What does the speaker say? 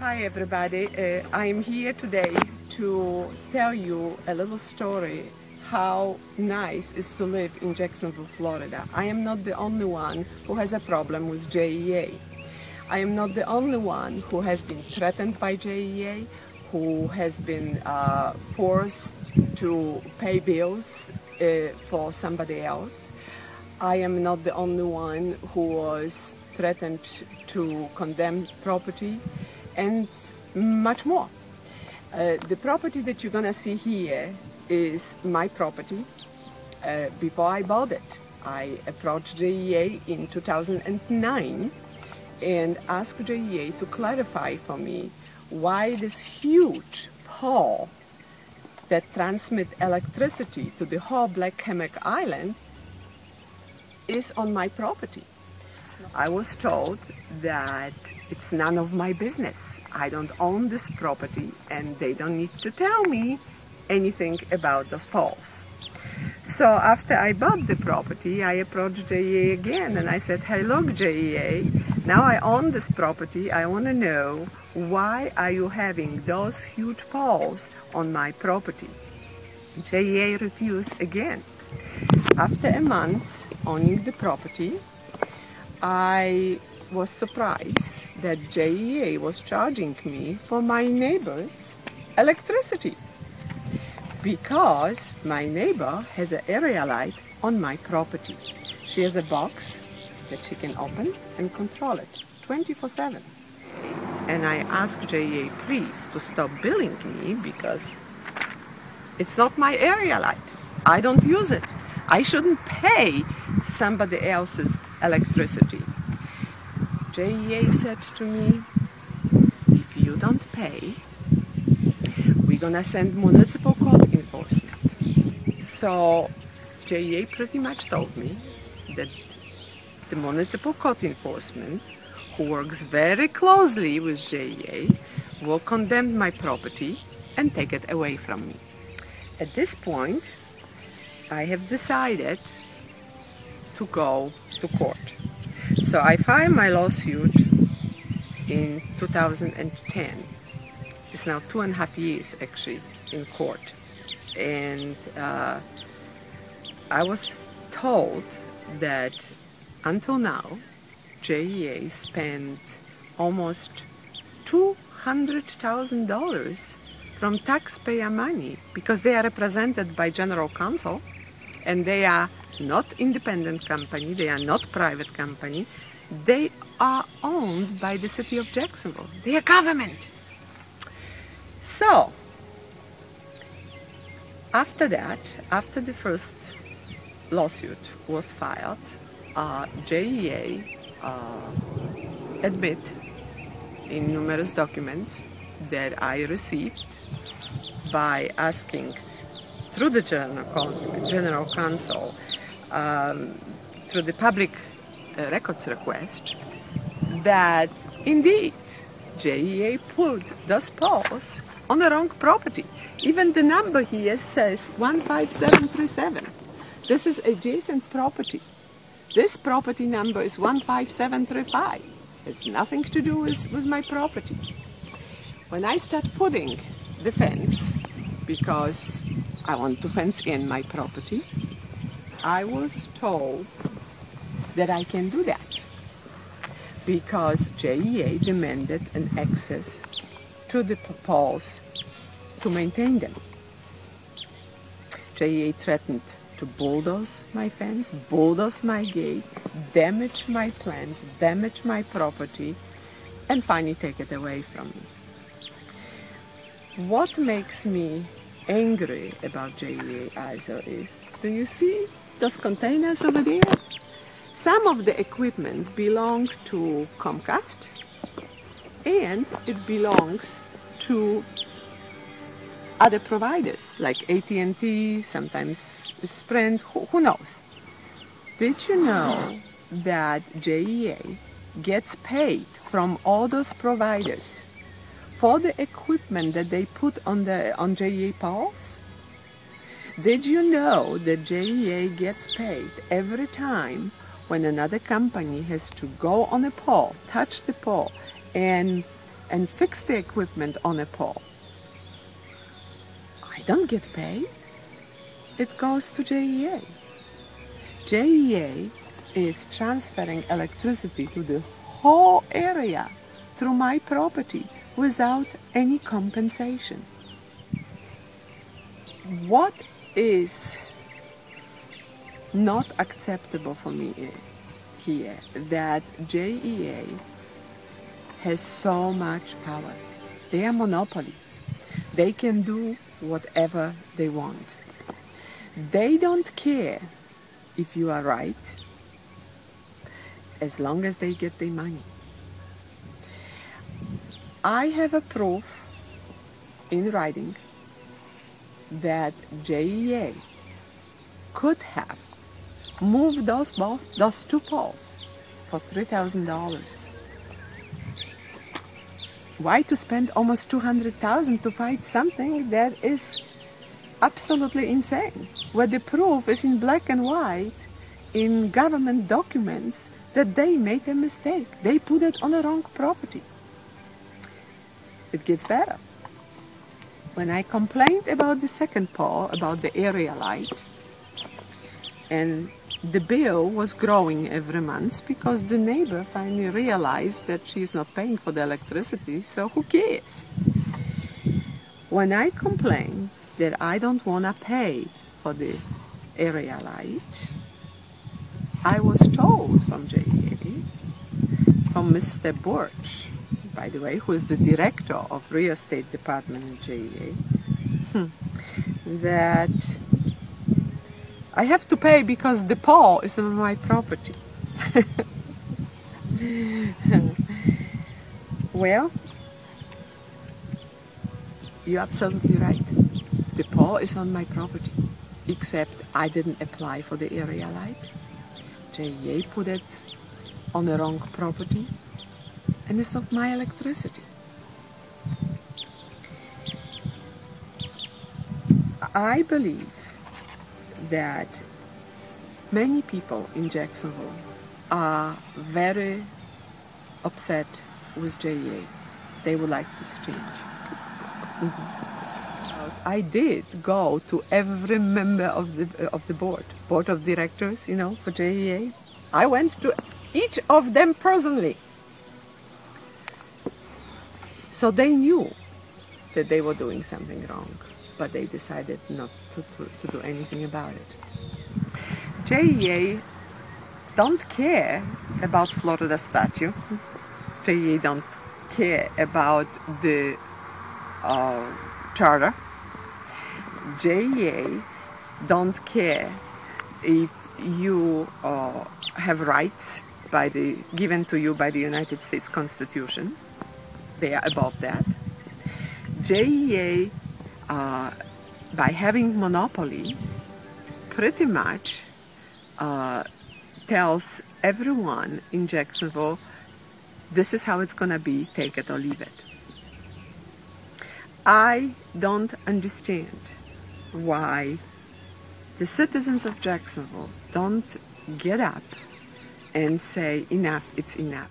Hi everybody, I'm here today to tell you a little story how nice it is to live in Jacksonville, Florida. I am not the only one who has a problem with JEA. I am not the only one who has been threatened by JEA, who has been forced to pay bills for somebody else. I am not the only one who was threatened to condemn property, and much more. The property that you're gonna see here is my property. Before I bought it, I approached JEA in 2009 and asked JEA to clarify for me why this huge pole that transmits electricity to the whole Black Hammock Island is on my property. I was told that it's none of my business. I don't own this property and they don't need to tell me anything about those poles. So after I bought the property, I approached JEA again and I said, hey look JEA, now I own this property, I want to know why are you having those huge poles on my property? JEA refused again. After a month owning the property, I was surprised that JEA was charging me for my neighbor's electricity because my neighbor has an area light on my property. She has a box that she can open and control it 24/7. And I asked JEA please to stop billing me because it's not my area light. I don't use it. I shouldn't pay somebody else's electricity. JEA said to me, if you don't pay, we're gonna send municipal court enforcement. So JEA pretty much told me that the municipal court enforcement, who works very closely with JEA, will condemn my property and take it away from me. At this point, I have decided to go to court. So I filed my lawsuit in 2010. It's now 2.5 years actually in court. And I was told that until now, JEA spent almost $200,000 from taxpayer money because they are represented by general counsel. And they are not independent company, they are not private company, they are owned by the city of Jacksonville. They are government. So, after that, after the first lawsuit was filed, JEA admit in numerous documents that I received by asking through the general counsel, through the public records request, that indeed JEA put those poles on the wrong property. Even the number here says 15737. This is adjacent property. This property number is 15735. It's nothing to do with my property. When I start putting the fence, because I want to fence in my property, I was told that I can do that because JEA demanded an access to the poles to maintain them. JEA threatened to bulldoze my fence, bulldoze my gate, damage my plants, damage my property, and finally take it away from me. What makes me angry about JEA also is, do you see those containers over there? Some of the equipment belongs to Comcast and it belongs to other providers like AT&T, sometimes Sprint, who knows. Did you know that JEA gets paid from all those providers for the equipment that they put on JEA poles? Did you know that JEA gets paid every time when another company has to go on a pole, touch the pole, and fix the equipment on a pole? I don't get paid. It goes to JEA. JEA is transferring electricity to the whole area through my property without any compensation. What is not acceptable for me here that JEA has so much power. They are monopoly. They can do whatever they want. They don't care if you are right as long as they get their money. I have a proof in writing that JEA could have moved those two poles for $3,000. Why to spend almost $200,000 to fight something that is absolutely insane, where the proof is in black and white in government documents that they made a mistake. They put it on the wrong property. It gets better. When I complained about the second pole, about the area light, and the bill was growing every month because the neighbor finally realized that she's not paying for the electricity, so who cares? When I complained that I don't want to pay for the area light, I was told from JEA, from Mr. Birch, by the way, who is the director of real estate department in JEA, that I have to pay because the pole is on my property. Well, you're absolutely right. The pole is on my property, except I didn't apply for the area light. JEA put it on the wrong property, and it's not my electricity. I believe that many people in Jacksonville are very upset with JEA. They would like this change. I did go to every member of the board of directors, you know, for JEA. I went to each of them personally. So they knew that they were doing something wrong, but they decided not to do anything about it. JEA don't care about Florida statute. JEA don't care about the charter. JEA don't care if you have rights given to you by the United States Constitution. They are above that. JEA, by having monopoly, pretty much tells everyone in Jacksonville, this is how it's going to be, take it or leave it. I don't understand why the citizens of Jacksonville don't get up and say, enough, it's enough.